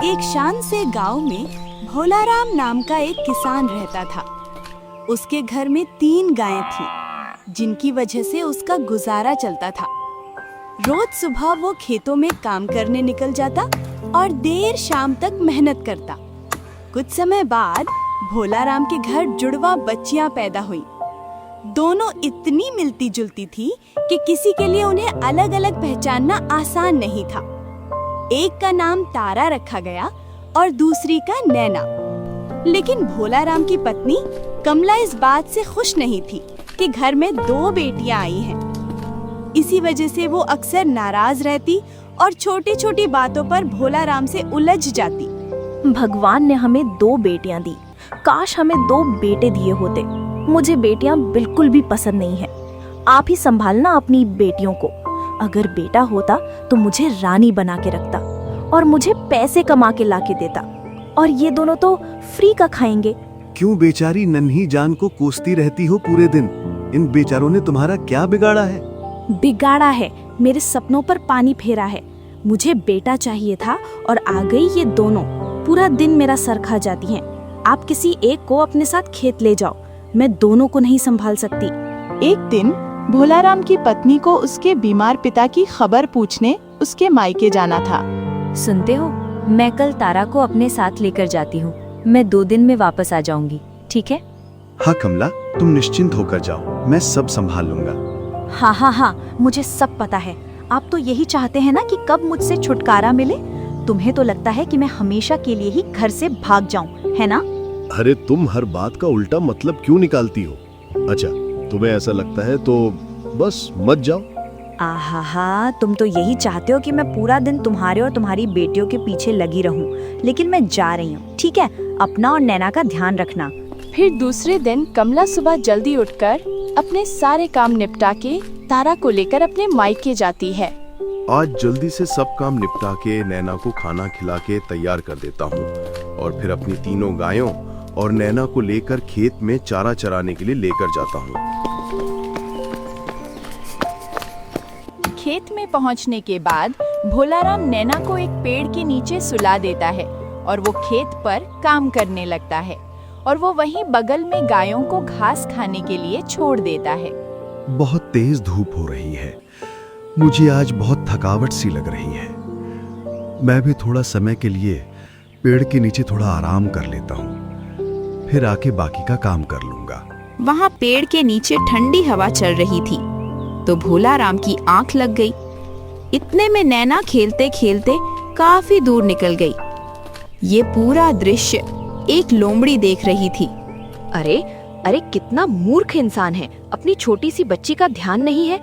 एक शान से गांव में भोलाराम नाम का एक किसान रहता था। उसके घर में 3 गायें थीं, जिनकी वजह से उसका गुजारा चलता था। रोज सुबह वो खेतों में काम करने निकल जाता और देर शाम तक मेहनत करता। कुछ समय बाद भोलाराम के घर जुड़वा बच्चियां पैदा हुईं। दोनों इतनी मिलती जुलती थी कि किसी के लिए उन्हें अलग अलग पहचानना आसान नहीं था। एक का नाम तारा रखा गया और दूसरी का नैना। लेकिन भोलाराम की पत्नी कमला इस बात से खुश नहीं थी कि घर में 2 बेटियां आई हैं। इसी वजह से वो अक्सर नाराज रहती और छोटी छोटी बातों पर भोलाराम से उलझ जाती। भगवान ने हमें 2 बेटियां दी, काश हमें 2 बेटे दिए होते। मुझे बेटियां बिल्कुल भी पसंद नहीं है। आप ही संभालना अपनी बेटियों को। अगर बेटा होता तो मुझे रानी बना के रखता और मुझे पैसे कमा के ला के देता, और ये दोनों तो फ्री का खाएंगे। क्यों बेचारी नन्ही जान को कोसती रहती हो पूरे दिन? इन बेचारों ने तुम्हारा क्या बिगाड़ा है? बिगाड़ा है, मेरे सपनों पर पानी फेरा है। मुझे बेटा चाहिए था और आ गई ये दोनों। पूरा दिन मेरा सर खा जाती हैं। आप किसी एक को अपने साथ खेत ले जाओ, मैं दोनों को नहीं संभाल सकती। एक दिन भोलाराम की पत्नी को उसके बीमार पिता की खबर पूछने उसके मायके जाना था। सुनते हो, मैं कल तारा को अपने साथ लेकर जाती हूँ। मैं 2 दिन में वापस आ जाऊंगी, ठीक है? हाँ कमला, तुम निश्चिंत होकर जाओ, मैं सब संभाल लूंगा। हाँ, मुझे सब पता है। आप तो यही चाहते हैं ना कि कब मुझसे छुटकारा मिले। तुम्हें तो लगता है कि मैं हमेशा के लिए ही घर से भाग जाऊं, है ना? अरे तुम हर बात का उल्टा मतलब क्यों निकालती हो? अच्छा, तुम्हें ऐसा लगता है तो बस मत जाओ। आहा, तुम तो यही चाहते हो कि मैं पूरा दिन तुम्हारे और तुम्हारी बेटियों के पीछे लगी रहूं। लेकिन मैं जा रही हूँ, ठीक है? अपना और नैना का ध्यान रखना। फिर दूसरे दिन कमला सुबह जल्दी उठकर अपने सारे काम निपटा के तारा को लेकर अपने मायके जाती है। आज जल्दी से सब काम निपटा के नैना को खाना खिला के तैयार कर देता हूँ और फिर अपनी 3 गायों और नैना को लेकर खेत में चारा चराने के लिए लेकर जाता हूँ। खेत में पहुंचने के बाद भोलाराम नैना को एक पेड़ के नीचे सुला देता है और वो खेत पर काम करने लगता है और वो वहीं बगल में गायों को घास खाने के लिए छोड़ देता है। बहुत तेज धूप हो रही है, मुझे आज बहुत थकावट सी लग रही है। मैं भी थोड़ा समय के लिए पेड़ के नीचे थोड़ा आराम कर लेता हूँ, फिर आके बाकी का काम कर लूंगा। वहाँ पेड़ के नीचे ठंडी हवा चल रही थी तो भोलाराम की आंख लग गई। इतने में नैना खेलते खेलते काफी दूर निकल गई। ये पूरा दृश्य एक लोमड़ी देख रही थी। अरे कितना मूर्ख इंसान है, अपनी छोटी सी बच्ची का ध्यान नहीं है।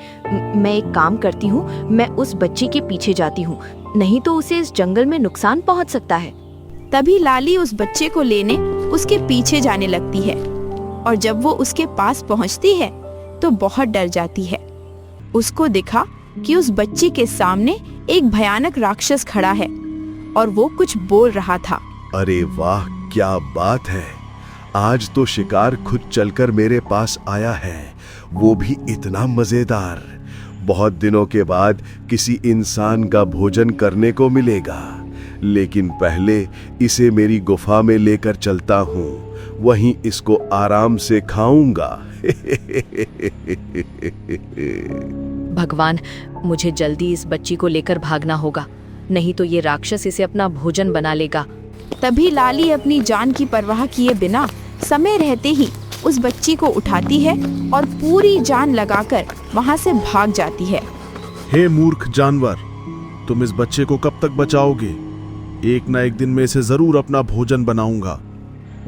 मैं एक काम करती हूँ, मैं उस बच्ची के पीछे जाती हूँ, नहीं तो उसे इस जंगल में नुकसान पहुँच सकता है। तभी लाली उस बच्चे को लेने उसके पीछे जाने लगती है और जब वो उसके पास पहुँचती है तो बहुत डर जाती है। उसको दिखा कि उस बच्ची के सामने एक भयानक राक्षस खड़ा है और वो कुछ बोल रहा था। अरे वाह, क्या बात है! आज तो शिकार खुद चलकर मेरे पास आया है, वो भी इतना मजेदार। बहुत दिनों के बाद किसी इंसान का भोजन करने को मिलेगा, लेकिन पहले इसे मेरी गुफा में लेकर चलता हूँ, वहीं इसको आराम से खाऊंगा। भगवान, मुझे जल्दी इस बच्ची को लेकर भागना होगा, नहीं तो ये राक्षस इसे अपना भोजन बना लेगा। तभी लाली अपनी जान की परवाह किए बिना समय रहते ही उस बच्ची को उठाती है और पूरी जान लगाकर वहाँ से भाग जाती है। हे मूर्ख जानवर, तुम इस बच्चे को कब तक बचाओगे? एक ना एक दिन मैं इसे जरूर अपना भोजन बनाऊंगा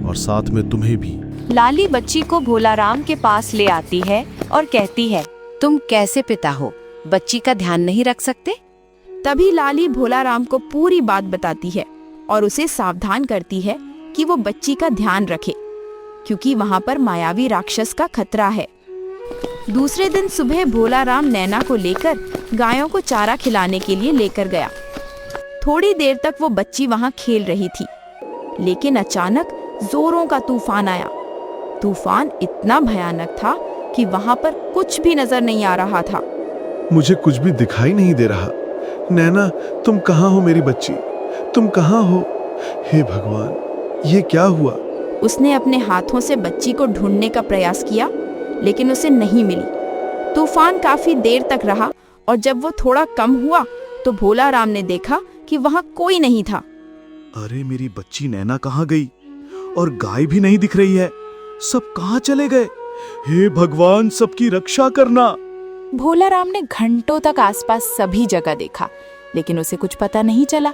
और साथ में तुम्हें भी। लाली बच्ची को भोलाराम के पास ले आती है और कहती है, तुम कैसे पिता हो, बच्ची का ध्यान नहीं रख सकते? तभी लाली भोलाराम को पूरी बात बताती है और उसे सावधान करती है कि वो बच्ची का ध्यान रखे, क्योंकि वहाँ पर मायावी राक्षस का खतरा है। दूसरे दिन सुबह भोलाराम नैना को लेकर गायों को चारा खिलाने के लिए लेकर गया। थोड़ी देर तक वो बच्ची वहाँ खेल रही थी, लेकिन अचानक जोरों का तूफान आया। तूफान इतना भयानक था कि वहाँ पर कुछ भी नजर नहीं आ रहा था। मुझे कुछ भी दिखाई नहीं दे रहा। नैना, तुम कहाँ हो मेरी बच्ची? तुम कहाँ हो? हे भगवान, ये क्या हुआ? उसने अपने हाथों से बच्ची को ढूंढने का प्रयास किया, लेकिन उसे नहीं मिली। तूफान काफी देर तक रहा और जब वो थोड़ा कम हुआ तो भोला राम ने देखा कि वहां कोई नहीं था। अरे मेरी बच्ची नैना कहाँ गई? और गाय भी नहीं दिख रही है। सब कहाँ चले गए? हे भगवान, सबकी रक्षा करना। भोला राम ने घंटों तक आसपास सभी जगह देखा, लेकिन उसे कुछ पता नहीं चला।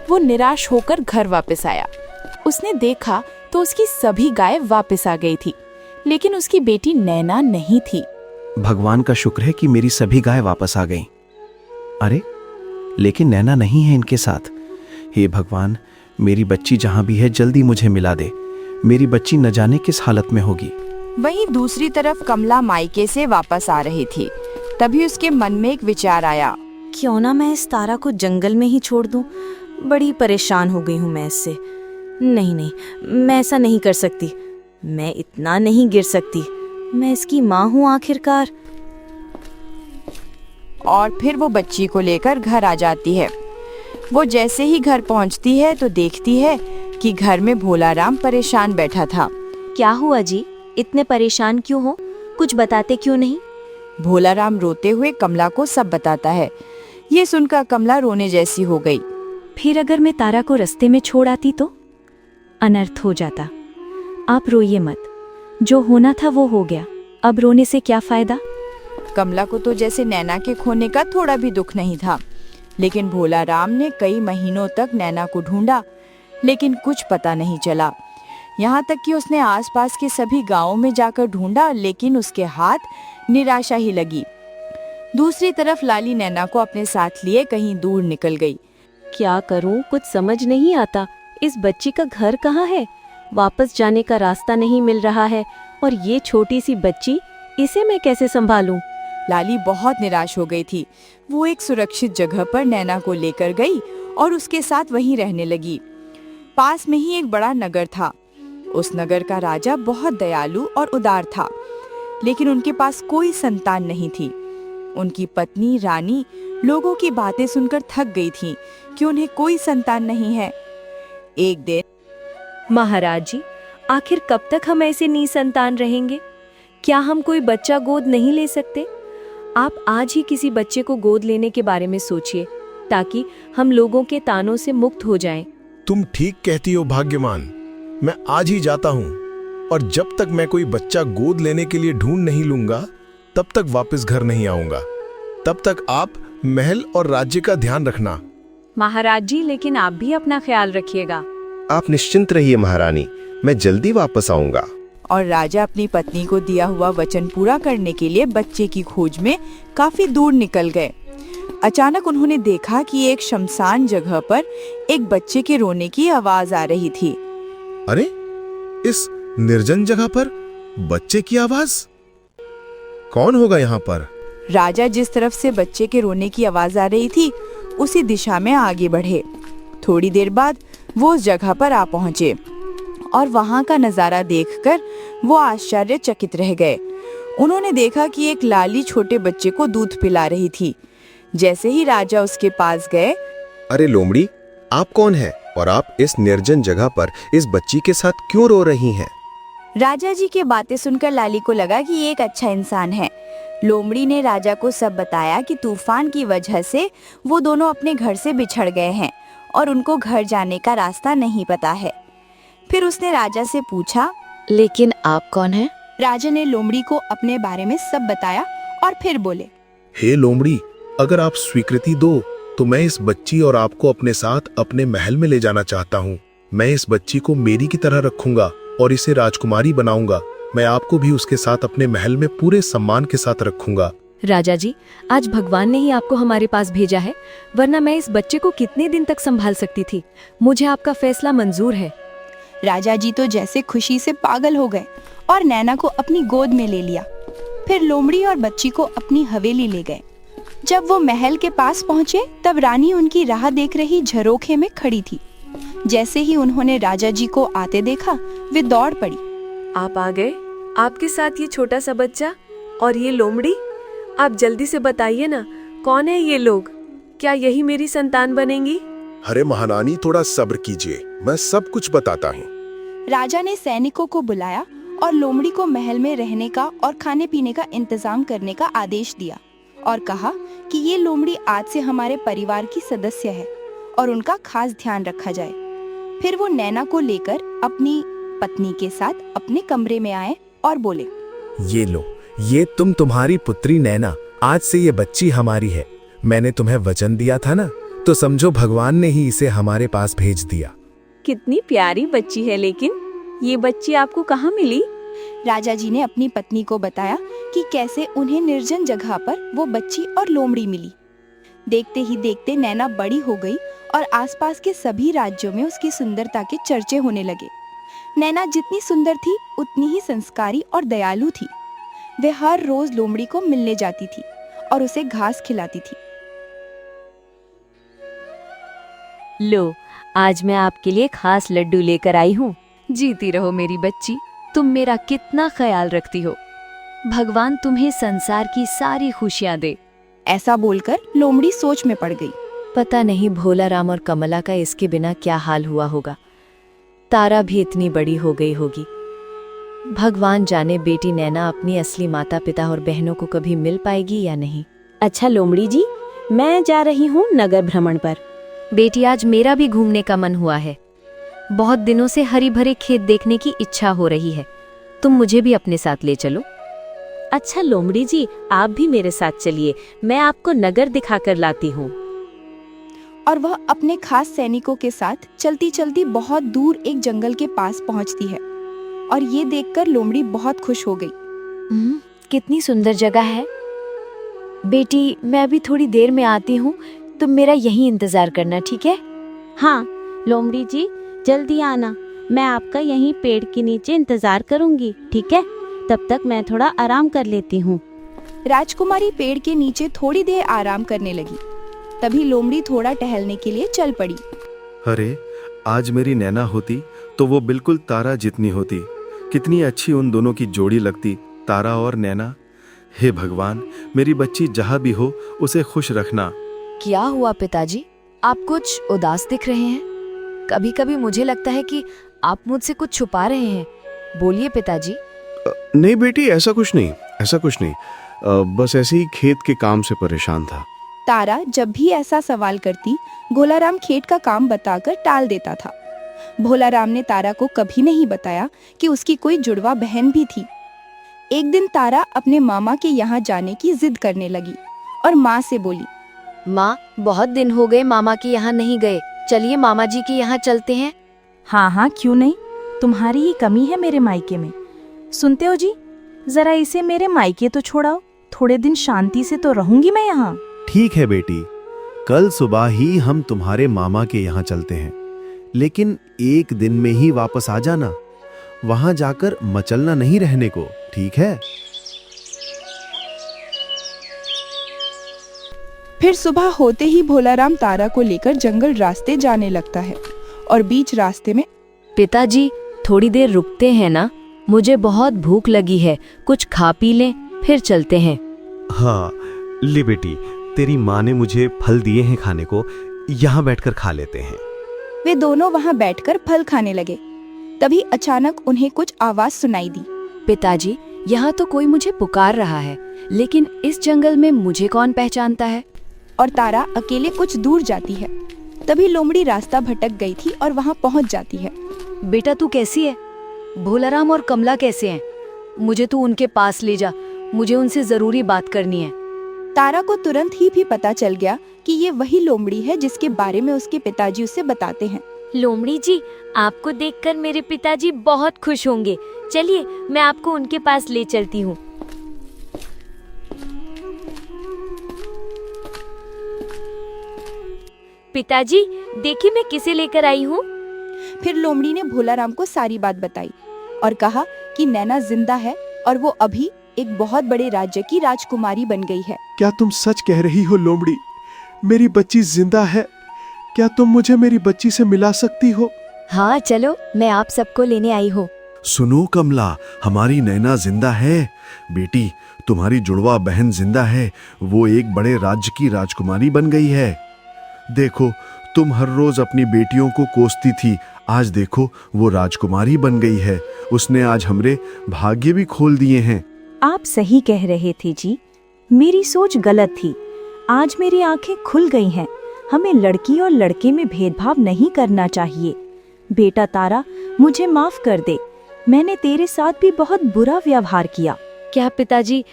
वो निराश होकर घर वापस आया। उसने देखा तो उसकी सभी गाय वापस आ गई थी, लेकिन उसकी बेटी नैना नहीं थी। भगवान का शुक्र है कि मेरी सभी गाय वापस आ गईं। अरे, लेकिन नैना नहीं है इनके साथ। हे भगवान, मेरी बच्ची जहां भी है जल्दी मुझे मिला दे। मेरी बच्ची न जाने किस हालत में होगी। वहीं दूसरी तरफ कमला मायके से वापस आ रही थी। तभी उसके मन में एक विचार आया। क्यों ना मैं इस तारा को जंगल में ही छोड़ दूं? बड़ी परेशान हो गई हूँ मैं इससे। नहीं, मैं ऐसा नहीं कर सकती। मैं इतना नहीं गिर सकती। मैं इसकी माँ हूँ आखिरकार। और फिर वो बच्ची को लेकर घर आ जाती है। वो जैसे ही घर पहुंचती है तो देखती है कि घर में भोला राम परेशान बैठा था। क्या हुआ जी? इतने परेशान क्यों हो? कुछ बताते क्यों नहीं? भोला राम रोते हुए कमला को सब बताता है। ये सुनकर कमला रोने जैसी हो गई। फिर अगर मैं तारा को रास्ते में छोड़ आती तो अनर्थ हो जाता। आप रोइए मत, जो होना था वो हो गया। अब रोने से क्या फायदा? कमला को तो जैसे नैना के खोने का थोड़ा भी दुख नहीं था, लेकिन भोला राम ने कई महीनों तक नैना को ढूंढा, लेकिन कुछ पता नहीं चला। यहाँ तक कि उसने आसपास के सभी गांवों में जाकर ढूंढा, लेकिन उसके हाथ निराशा ही लगी। दूसरी तरफ लाली नैना को अपने साथ लिए कहीं दूर निकल गई। क्या करूं, कुछ समझ नहीं आता। इस बच्ची का घर कहाँ है? वापस जाने का रास्ता नहीं मिल रहा है, और ये छोटी सी बच्ची, इसे मैं कैसे संभालूं? लाली बहुत निराश हो गई थी। वो एक सुरक्षित जगह पर नैना को लेकर गई और उसके साथ वहीं रहने लगी। पास में ही एक बड़ा नगर था। उस नगर का राजा बहुत दयालु और उदार था, लेकिन उनके पास कोई संतान नहीं थी। उनकी पत्नी रानी लोगों की बातें सुनकर थक गई थी कि उन्हें कोई संतान नहीं है। एक दिन, महाराज जी, आखिर कब तक हम ऐसे निसंतान रहेंगे? क्या हम कोई बच्चा गोद नहीं ले सकते? आप आज ही किसी बच्चे को गोद लेने के बारे में सोचिए, ताकि हम लोगों के तानों से मुक्त हो जाएं। तुम ठीक कहती हो भाग्यमान। मैं आज ही जाता हूँ, और जब तक मैं कोई बच्चा गोद लेने के लिए ढूंढ नहीं लूंगा, तब तक वापस घर नहीं आऊंगा। तब तक आप महल और राज्य का ध्यान रखना। महाराज जी, लेकिन आप भी अपना ख्याल रखिएगा। आप निश्चिंत रहिए महारानी, मैं जल्दी वापस आऊंगा। और राजा अपनी पत्नी को दिया हुआ वचन पूरा करने के लिए बच्चे की खोज में काफी दूर निकल गए। अचानक उन्होंने देखा कि एक शमशान जगह पर एक बच्चे के रोने की आवाज आ रही थी। अरे, इस निर्जन जगह पर बच्चे की आवाज? कौन होगा यहाँ पर? राजा जिस तरफ से बच्चे के रोने की आवाज आ रही थी, उसी दिशा में आगे बढ़े। थोड़ी देर बाद वो उस जगह पर आ पहुंचे और वहां का नजारा देखकर वो आश्चर्यचकित रह गए। उन्होंने देखा कि एक लाली छोटे बच्चे को दूध पिला रही थी। जैसे ही राजा उसके पास गए, अरे लोमड़ी, आप कौन हैं और आप इस निर्जन जगह पर इस बच्ची के साथ क्यों रो रही हैं? राजा जी की बातें सुनकर लाली को लगा कि ये एक अच्छा इंसान है। लोमड़ी ने राजा को सब बताया कि तूफान की वजह से वो दोनों अपने घर से बिछड़ गए हैं और उनको घर जाने का रास्ता नहीं पता है। फिर उसने राजा से पूछा, लेकिन आप कौन हैं? राजा ने लोमड़ी को अपने बारे में सब बताया और फिर बोले, हे लोमड़ी, अगर आप स्वीकृति दो तो मैं इस बच्ची और आपको अपने साथ अपने महल में ले जाना चाहता हूँ। मैं इस बच्ची को मेरी की तरह रखूंगा और इसे राजकुमारी बनाऊंगा। मैं आपको भी उसके साथ अपने महल में पूरे सम्मान के साथ रखूंगा। राजा जी, आज भगवान ने ही आपको हमारे पास भेजा है, वरना मैं इस बच्चे को कितने दिन तक संभाल सकती थी। मुझे आपका फैसला मंजूर है। राजा जी तो जैसे खुशी से पागल हो गए और नैना को अपनी गोद में ले लिया। फिर लोमड़ी और बच्ची को अपनी हवेली ले गए। जब वो महल के पास पहुंचे, तब रानी उनकी राह देख रही झरोखे में खड़ी थी। जैसे ही उन्होंने राजा जी को आते देखा, वे दौड़ पड़ी। आप आ गए? आपके साथ ये छोटा सा बच्चा और ये लोमड़ी? आप जल्दी से बताइए ना, कौन है ये लोग? क्या यही मेरी संतान बनेंगी? अरे महारानी, थोड़ा सब्र कीजिए, मैं सब कुछ बताता हूँ। राजा ने सैनिकों को बुलाया और लोमड़ी को महल में रहने का और खाने पीने का इंतजाम करने का आदेश दिया और कहा कि ये लोमड़ी आज से हमारे परिवार की सदस्य है और उनका खास ध्यान रखा जाए। फिर वो नैना को लेकर अपनी पत्नी के साथ अपने कमरे में आए और बोले, ये लो, ये तुम्हारी पुत्री नैना, आज से ये बच्ची हमारी है। मैंने तुम्हें वचन दिया था ना, तो समझो भगवान ने ही इसे हमारे पास भेज दिया। कितनी प्यारी बच्ची है, लेकिन ये बच्ची आपको कहाँ मिली? राजा जी ने अपनी पत्नी को बताया कि कैसे उन्हें निर्जन जगह पर वो बच्ची और लोमड़ी मिली। देखते ही देखते नैना बड़ी हो गई और आसपास के सभी राज्यों में उसकी सुंदरता के चर्चे होने लगे। नैना जितनी सुंदर थी उतनी ही संस्कारी और दयालु थी। वे हर रोज लोमड़ी को मिलने जाती थी और उसे घास खिलाती थी। लो, आज मैं आपके लिए खास लड्डू लेकर आई हूँ। जीती रहो मेरी बच्ची, तुम मेरा कितना ख्याल रखती हो। भगवान तुम्हें संसार की सारी खुशियाँ दे। ऐसा बोलकर लोमड़ी सोच में पड़ गई। पता नहीं भोला राम और कमला का इसके बिना क्या हाल हुआ होगा। तारा भी इतनी बड़ी हो गई होगी। भगवान जाने बेटी नैना अपनी असली माता पिता और बहनों को कभी मिल पाएगी या नहीं। अच्छा लोमड़ी जी, मैं जा रही हूँ नगर भ्रमण पर। बेटी, आज मेरा भी घूमने का मन हुआ है। बहुत दिनों से हरी भरे खेत देखने की इच्छा हो रही है। तुम मुझे भी अपने साथ ले चलो। अच्छा लोमड़ी जी, आप भी मेरे साथ चलिए, मैं आपको नगर दिखाकर लाती हूँ। और वह अपने खास सैनिकों के साथ चलती चलती बहुत दूर एक जंगल के पास पहुंचती है और ये देखकर लोमड़ी बहुत खुश हो गई। कितनी सुंदर जगह है। बेटी, मैं अभी थोड़ी देर में आती हूँ, तुम मेरा यहीं इंतजार करना, ठीक है? हाँ लोमड़ी जी, जल्दी आना, मैं आपका यहीं पेड़ के नीचे इंतजार करूंगी, ठीक है? तब तक मैं थोड़ा आराम कर लेती हूँ। राजकुमारी पेड़ के नीचे थोड़ी देर आराम करने लगी। तभी लोमड़ी थोड़ा टहलने के लिए चल पड़ी। अरे, आज मेरी नैना होती तो वो बिल्कुल तारा जितनी होती। कितनी अच्छी उन दोनों की जोड़ी लगती, तारा और नैना। हे भगवान, मेरी बच्ची जहाँ भी हो उसे खुश रखना। क्या हुआ पिताजी, आप कुछ उदास दिख रहे हैं? कभी कभी मुझे लगता है कि आप मुझसे कुछ छुपा रहे हैं। बोलिए पिताजी। नहीं बेटी, ऐसा कुछ नहीं। बस ऐसे ही खेत के काम से परेशान था। तारा जब भी ऐसा सवाल करती, भोलाराम खेत का काम बताकर टाल देता था। भोलाराम ने तारा को कभी नहीं बताया कि उसकी कोई जुड़वा बहन भी थी। एक दिन तारा अपने मामा के यहाँ जाने की जिद करने लगी और माँ से बोली, माँ, बहुत दिन हो गए मामा के यहाँ नहीं गए, चलिए मामा जी के यहाँ चलते हैं। हाँ हाँ, क्यों नहीं, तुम्हारी ही कमी है मेरे मायके में। सुनते हो जी, जरा इसे मेरे मायके तो छोड़ाओ, थोड़े दिन शांति से तो रहूंगी मैं यहाँ। ठीक है बेटी, कल सुबह ही हम तुम्हारे मामा के यहाँ चलते हैं, लेकिन एक दिन में ही वापस आ जाना। वहां जाकर मचलना नहीं रहने को, ठीक है? फिर सुबह होते ही भोलाराम तारा को लेकर जंगल रास्ते जाने लगता है और बीच रास्ते में, पिताजी, थोड़ी देर रुकते हैं ना? मुझे बहुत भूख लगी है, कुछ खा पी लें, फिर चलते हैं। हाँ ले बेटी, तेरी माँ ने मुझे फल दिए हैं खाने को, यहाँ बैठकर खा लेते हैं। वे दोनों वहां बैठकर फल खाने लगे। तभी अचानक उन्हें कुछ आवाज सुनाई दी। पिताजी, यहाँ तो कोई मुझे पुकार रहा है, लेकिन इस जंगल में मुझे कौन पहचानता है? और तारा अकेले कुछ दूर जाती है। तभी लोमड़ी रास्ता भटक गई थी और वहां पहुंच जाती है। बेटा, तू कैसी है? भोलाराम और कमला कैसे हैं? मुझे तू उनके पास ले जा, मुझे उनसे जरूरी बात करनी है। तारा को तुरंत ही भी पता चल गया कि ये वही लोमड़ी है जिसके बारे में उसके पिताजी उसे बताते हैं। लोमड़ी जी, आपको देखकर मेरे पिताजी बहुत खुश होंगे। चलिए, मैं आपको उनके पास ले चलती हूँ। पिताजी, देखिए मैं किसे लेकर आई हूँ। फिर लोमड़ी ने भोलाराम को सारी बात बताई और कहा कि नैना जिंदा है और वो अभी एक बहुत बड़े राज्य की राजकुमारी बन गई है। क्या तुम सच कह रही हो लोमड़ी? मेरी बच्ची जिंदा है? क्या तुम मुझे मेरी बच्ची से मिला सकती हो? हाँ चलो, मैं आप सबको लेने आई हूँ। सुनो कमला, हमारी नैना जिंदा है। बेटी, तुम्हारी जुड़वा बहन जिंदा है, वो एक बड़े राज्य की राजकुमारी बन गई है। देखो, तुम हर रोज अपनी बेटियों को कोसती थी, आज देखो वो राजकुमारी बन गई है। उसने आज हमरे भाग्य भी खोल दिए हैं। आप सही कह रहे थे जी, मेरी सोच गलत थी। आज मेरी आंखें खुल गई हैं। हमें लड़की और लड़के में भेदभाव नहीं करना चाहिए। बेटा तारा, मुझे माफ कर दे। मैंने तेरे साथ भी बहुत बुरा व्यवहार किया। क्या पिताजी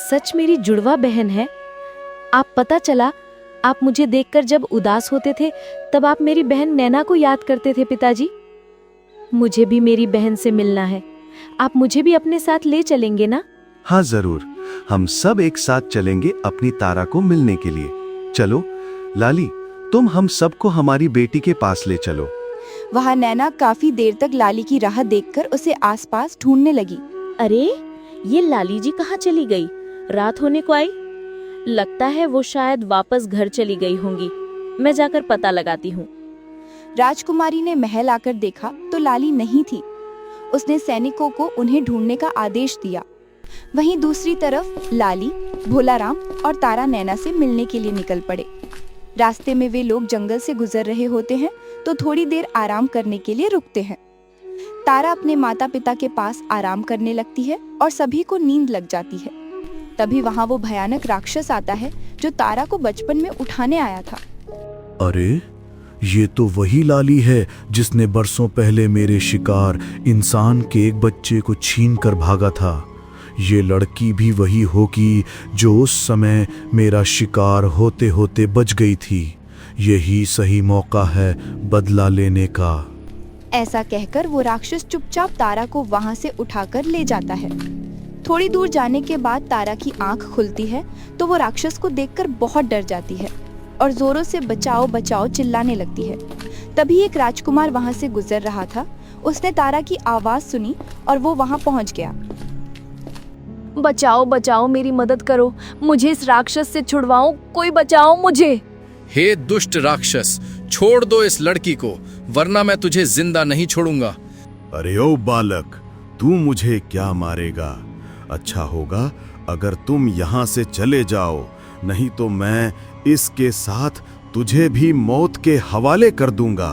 सच मेरी जुड़वा बहन है? आप पता चला, आप मुझे देखकर जब उदास होते थे तब आप मेरी बहन नैना को याद करते थे पिताजी। मुझे भी मेरी बहन से मिलना है। आप मुझे भी अपने साथ ले चलेंगे ना? हाँ जरूर, हम सब एक साथ चलेंगे अपनी तारा को मिलने के लिए। चलो लाली, तुम हम सबको हमारी बेटी के पास ले चलो। वहाँ नैना काफी देर तक लाली की राह देखकर उसे आसपास ढूंढने लगी। अरे, ये लाली जी कहाँ चली गई? रात होने को आई। लगता है वो शायद वापस घर चली गई होंगी। मैं जाकर पता लगाती हूँ। राजकुमारी ने महल आकर देखा तो लाली नहीं थी। उसने सैनिकों को उन्हें ढूंढने का आदेश दिया। वहीं दूसरी तरफ लाली, भोलाराम और तारा नैना से मिलने के लिए निकल पड़े। रास्ते में वे लोग जंगल से गुजर रहे होते हैं तो थोड़ी देर आराम करने के लिए रुकते हैं। तारा अपने माता पिता के पास आराम करने लगती है और सभी को नींद लग जाती है। तभी वहाँ वो भयानक राक्षस आता है जो तारा को बचपन में उठाने आया था। अरे, ये तो वही लाली है जिसने बरसों पहले मेरे शिकार इंसान के एक बच्चे को छीन कर भागा था। ये लड़की भी वही होगी जो उस समय मेरा शिकार होते होते बच गई थी। यही सही मौका है बदला लेने का। ऐसा कहकर वो राक्षस चुपचाप तारा को वहाँ से उठाकर ले जाता है। थोड़ी दूर जाने के बाद तारा की आंख खुलती है तो वो राक्षस को देखकर बहुत डर जाती है और जोरों से बचाओ बचाओ चिल्लाने लगती है। तभी एक राजकुमार वहाँ से गुजर रहा था। उसने तारा की आवाज सुनी और वो वहाँ पहुँच गया। बचाओ बचाओ, मेरी मदद करो। मुझे इस राक्षस से छुड़वाओ। कोई बचाओ मुझे। हे दुष्ट राक्षस, छोड़ दो इस लड़की को, वरना मैं तुझे जिंदा नहीं छोड़ूंगा। अरे ओ बालक, तू मुझे क्या मारेगा? अच्छा होगा अगर तुम यहाँ से चले जाओ, नहीं तो मैं इसके साथ तुझे भी मौत के हवाले कर दूंगा।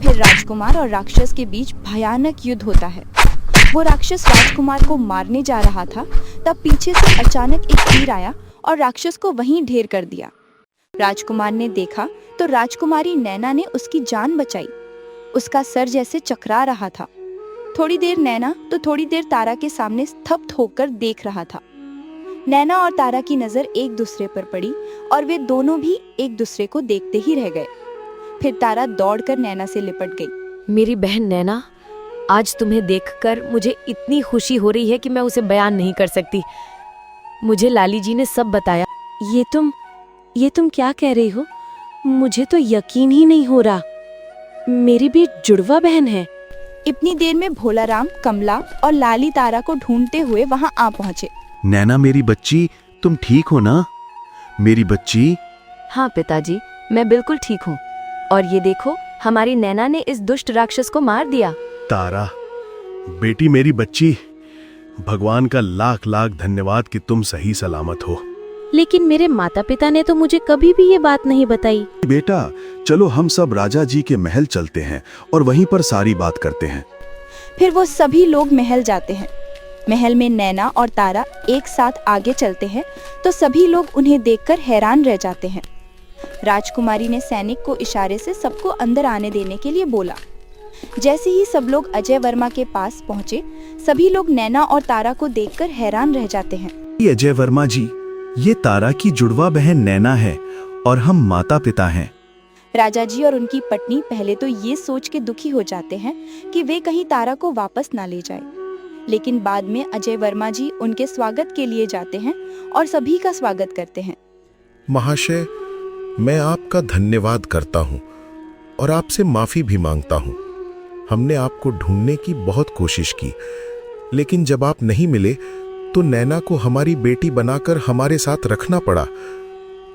फिर राजकुमार और राक्षस के बीच भयानक युद्ध होता है। वो राक्षस राजकुमार को मारने जा रहा था, तब पीछे से अचानक एक तीर आया और राक्षस को वहीं ढेर कर दिया। राजकुमार ने देखा तो राजकुमारी नैना ने उसकी जान बचाई। उसका सर जैसे चकरा रहा था। थोड़ी देर नैना तो थोड़ी देर तारा के सामने स्तब्ध होकर देख रहा था। नैना और तारा की नजर एक दूसरे पर पड़ी और वे दोनों भी एक दूसरे को देखते ही रह गए। फिर तारा दौड़कर नैना से लिपट गई। मेरी बहन नैना, आज तुम्हें देखकर मुझे इतनी खुशी हो रही है कि मैं उसे बयान नहीं कर सकती। मुझे लाली जी ने सब बताया। ये तुम क्या कह रही हो? मुझे तो यकीन ही नहीं हो रहा। मेरी भी जुड़वा बहन है। इतनी देर में भोलाराम, कमला और लाली तारा को ढूंढते हुए वहां आ पहुंचे। नैना मेरी बच्ची, तुम ठीक हो ना? मेरी बच्ची। हाँ पिताजी, मैं बिल्कुल ठीक हूँ। और ये देखो, हमारी नैना ने इस दुष्ट राक्षस को मार दिया। तारा, बेटी मेरी बच्ची, भगवान का लाख लाख धन्यवाद कि तुम सही सलामत हो। लेकिन मेरे माता पिता ने तो मुझे कभी भी ये बात नहीं बताई। बेटा, चलो हम सब राजा जी के महल चलते हैं और वहीं पर सारी बात करते हैं। फिर वो सभी लोग महल जाते हैं। महल में नैना और तारा एक साथ आगे चलते हैं तो सभी लोग उन्हें देखकर हैरान रह जाते हैं। राजकुमारी ने सैनिक को इशारे से सबको अंदर आने देने के लिए बोला। जैसे ही सब लोग अजय वर्मा के पास पहुंचे, सभी लोग नैना और तारा को देखकर हैरान रह जाते हैं। अजय वर्मा जी, ये तारा की जुड़वा बहन नैना है और हम माता पिता हैं। राजा जी और उनकी पत्नी पहले तो ये सोच के दुखी हो जाते हैं कि वे कहीं तारा को वापस ना ले जाए, लेकिन बाद में अजय वर्मा जी उनके स्वागत के लिए जाते हैं और सभी का स्वागत करते हैं। महाशय, मैं आपका धन्यवाद करता हूँ और आपसे माफी भी मांगता हूँ। हमने आपको ढूंढने की बहुत कोशिश की, लेकिन जब आप नहीं मिले तो नैना को हमारी बेटी बनाकर हमारे साथ रखना पड़ा।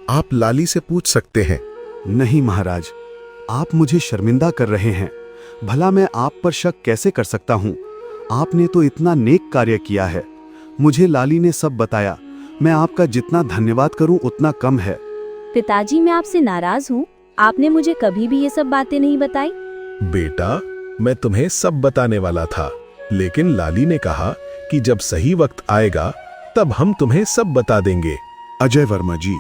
आप लाली से पूछ सकते हैं। नहीं महाराज, आप मुझे शर्मिंदा कर रहे हैं। भला मैं आप पर शक कैसे कर सकता हूँ? आपने तो इतना नेक कार्य किया है। मुझे लाली ने सब बताया। मैं आपका जितना धन्यवाद करूं उतना कम है। पिताजी, मैं आपसे नाराज हूँ। आपने मुझे कभी भी ये सब बातें नहीं बताई। बेटा, मैं तुम्हें सब बताने वाला था, लेकिन लाली ने कहा कि जब सही वक्त आएगा तब हम तुम्हें सब बता देंगे। अजय वर्मा जी,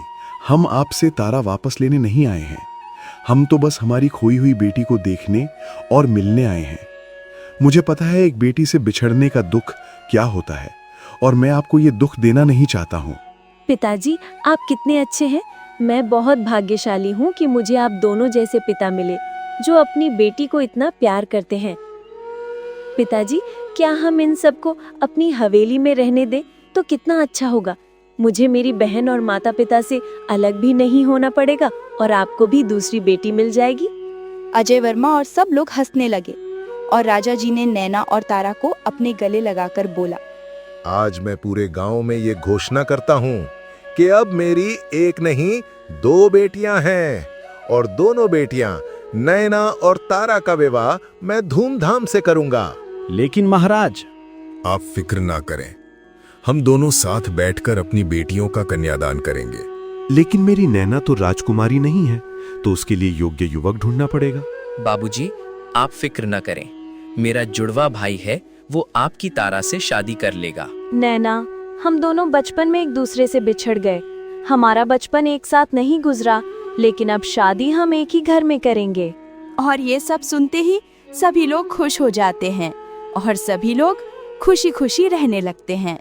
हम आपसे तारा वापस लेने नहीं आए हैं। हम तो बस हमारी खोई हुई बेटी को देखने और मिलने आए हैं। मुझे पता है एक बेटी से बिछड़ने का दुख क्या होता है, और मैं आपको ये दुख देना नहीं चाहता हूँ। पिताजी, आप कितने अच्छे हैं। मैं बहुत भाग्यशाली हूँ कि मुझे आप दोनों जैसे पिता मिले जो अपनी बेटी को इतना प्यार करते हैं। पिताजी, क्या हम इन सबको अपनी हवेली में रहने दें तो कितना अच्छा होगा। मुझे मेरी बहन और माता पिता से अलग भी नहीं होना पड़ेगा और आपको भी दूसरी बेटी मिल जाएगी। अजय वर्मा और सब लोग हंसने लगे और राजा जी ने नैना और तारा को अपने गले लगाकर बोला, आज मैं पूरे गांव में ये घोषणा करता हूँ कि अब मेरी एक नहीं 2 बेटियां हैं, और दोनों बेटियां नैना और तारा का विवाह मैं धूमधाम से करूंगा। लेकिन महाराज, आप फिक्र ना करें, हम दोनों साथ बैठकर अपनी बेटियों का कन्यादान करेंगे। लेकिन मेरी नैना तो राजकुमारी नहीं है, तो उसके लिए योग्य युवक ढूंढना पड़ेगा। बाबूजी, आप फिक्र न करें, मेरा जुड़वा भाई है, वो आपकी तारा से शादी कर लेगा। नैना, हम दोनों बचपन में एक दूसरे से बिछड़ गए। हमारा बचपन एक साथ नहीं गुजरा, लेकिन अब शादी हम एक ही घर में करेंगे। और ये सब सुनते ही सभी लोग खुश हो जाते हैं और सभी लोग खुशी खुशी रहने लगते हैं।